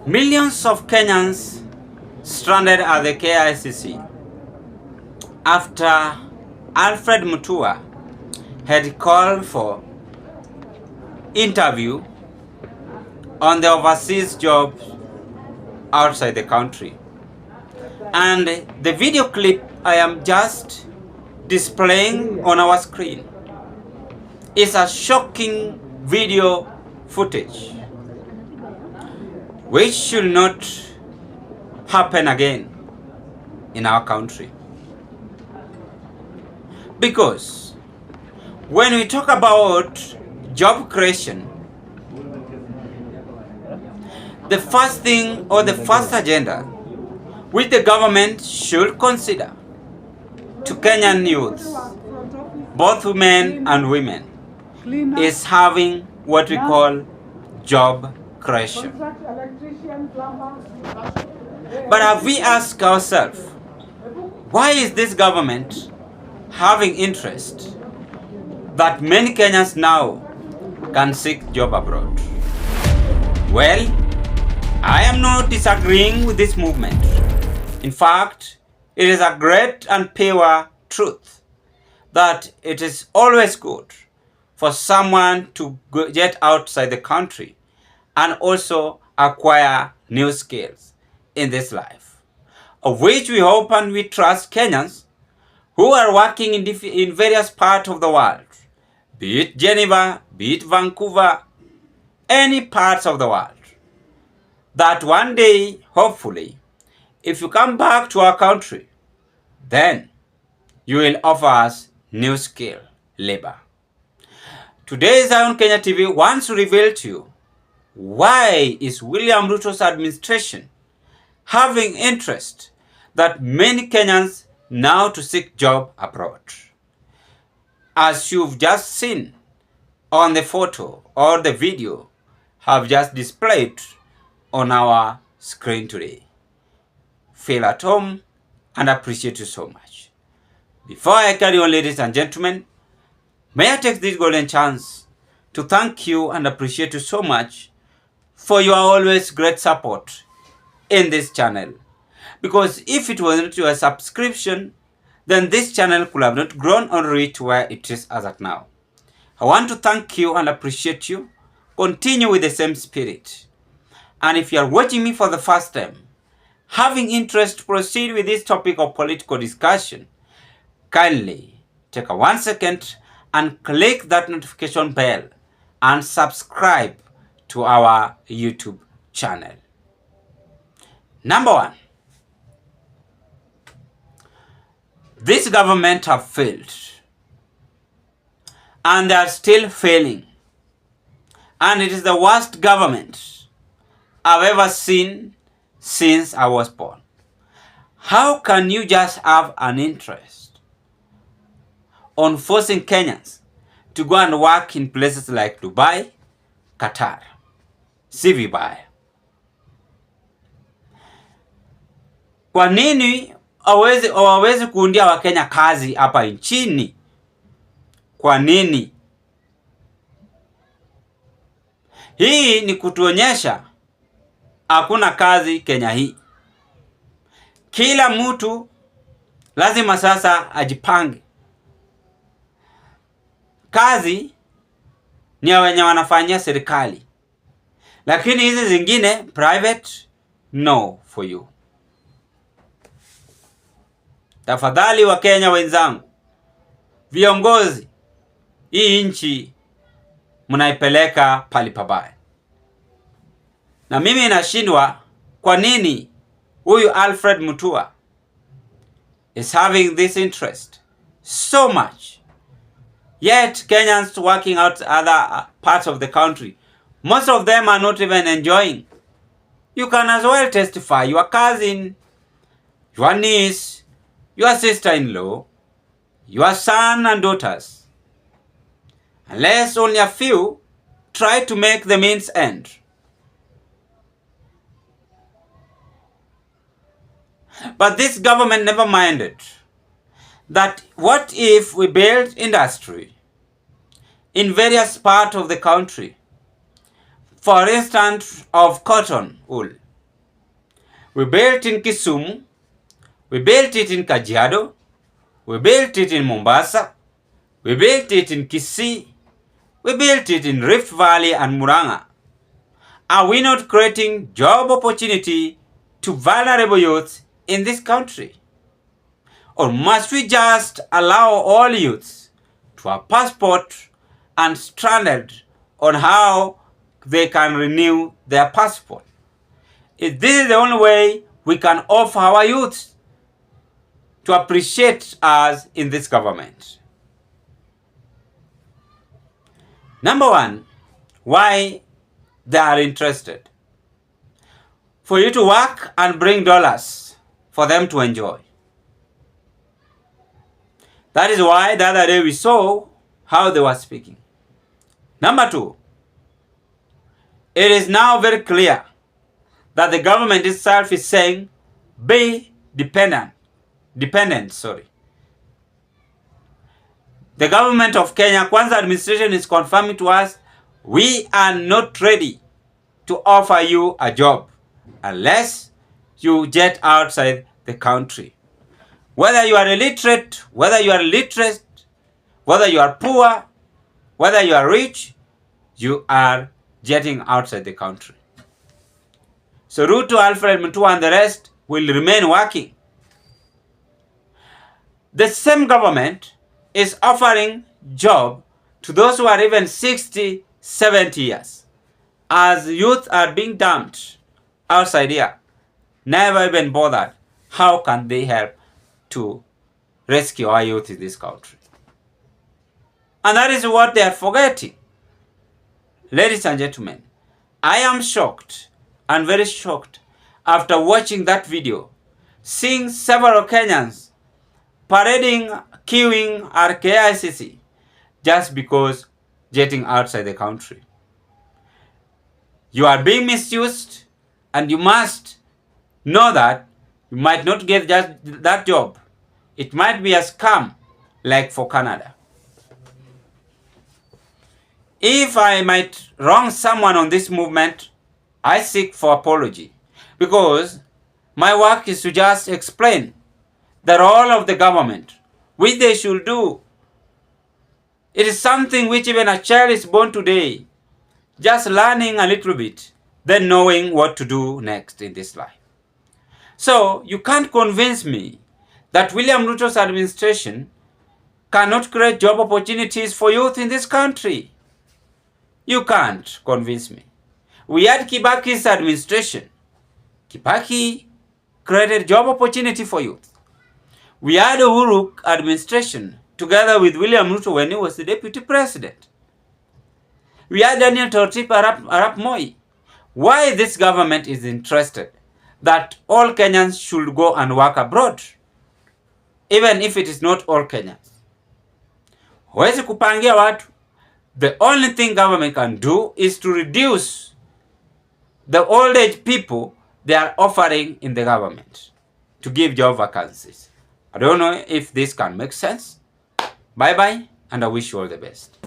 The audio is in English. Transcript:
Millions of Kenyans stranded at the KICC after Alfred mutua had called for interview on the overseas jobs outside the country. And the video clip I am just displaying on our screen is a shocking video footage which should not happen again in our country. Because when we talk about job creation, the first thing or the first agenda which the government should consider to Kenyan youths, both men and women, is having what we call job creation. But have we asked ourselves, why is this government having interest that many Kenyans now can seek job abroad? Well, I am not disagreeing with this movement. In fact, it is a great and pure truth that it is always good for someone to get outside the country and also acquire new skills in this life, of which we hope and we trust Kenyans who are working in various parts of the world, be it Geneva, be it Vancouver, any parts of the world, that one day, hopefully, if you come back to our country, then you will offer us new skill labor. Today's Zion Kenya TV wants to reveal to you why is William Ruto's administration having interest that many Kenyans now to seek job abroad. As you've just seen on the photo or the video have just displayed on our screen today. Feel at home and appreciate you so much. Before I carry on, ladies and gentlemen, may I take this golden chance to thank you and appreciate you so much for your always great support in this channel. Because if it was not your subscription, then this channel could have not grown or reached where it is as at now. I want to thank you and appreciate you. Continue with the same spirit. And if you are watching me for the first time, having interest to proceed with this topic of political discussion, kindly take a 1 second and click that notification bell and subscribe to our YouTube channel. Number one, this government have failed and they are still failing, and it is the worst government I've ever seen since I was born. How can you just have an interest on forcing Kenyans to go and work in places like Dubai, Qatar? Si vibaya. Kwa nini hawawezi kuundia Wakenya kazi hapa nchini? Kwa nini? Hii ni kutuonyesha hakuna kazi Kenya hii. Kila mtu lazima sasa ajipange. Kazi ni ya wenye wanafanyia serikali, lakini hizi zingine private, no for you. Tafadhali wa Kenya wenzangu, viongozi, hii nchi mnaipeleka pali pabaya. Na mimi nashindwa kwa nini huyu Alfred mutua is having this interest so much. Yet Kenyans working out other parts of the country, most of them are not even enjoying. You can as well testify. Your cousin, your niece, your sister-in-law, your son and daughters, unless only a few try to make the means end. But this government never minded that what if we build industry in various parts of the country, for instance of cotton wool, We built in Kisumu, we built it in Kajiado, we built it in Mombasa, we built it in KICC, we built it in Rift Valley and Murang'a. Are we not creating job opportunity to vulnerable youths in this country? Or must we just allow all youths to have passport and stranded on how they can renew their passport? If this is the only way we can offer our youth to appreciate us in this government. Number one, why they are interested. For you to work and bring dollars for them to enjoy. That is why the other day we saw how they were speaking. Number two, it is now very clear that the government itself is saying, be dependent. The government of Kenya Kwanza administration is confirming to us, we are not ready to offer you a job unless you get outside the country. Whether you are illiterate, whether you are literate, whether you are poor, whether you are rich, you are getting outside the country. So Ruto, Alfred, mutua and the rest will remain working. The same government is offering job to those who are even 60, 70 years. As youth are being dumped outside here, never even bothered, how can they help to rescue our youth in this country? And that is what they are forgetting. Ladies and gentlemen, I am shocked and very shocked after watching that video, seeing several Kenyans parading, queuing at KICC just because getting outside the country. You are being misused, and you must know that you might not get just that job. It might be a scam like for Canada. If I might wrong someone on this movement, I seek for apology, because my work is to just explain the role of the government, which they should do. It is something which even a child is born today, just learning a little bit, then knowing what to do next in this life. So you can't convince me that William Ruto's administration cannot create job opportunities for youth in this country. You can't convince me. We had Kibaki's administration. Kibaki created job opportunity for youth. We had Uhuru administration together with William Ruto when he was the deputy president. We had Daniel Tortip Arap Moi. Why this government is interested that all Kenyans should go and work abroad, even if it is not all Kenyans? Huwezi kupangia watu. The only thing government can do is to reduce the old age people they are offering in the government to give job vacancies. I don't know if this can make sense. Bye-bye, and I wish you all the best.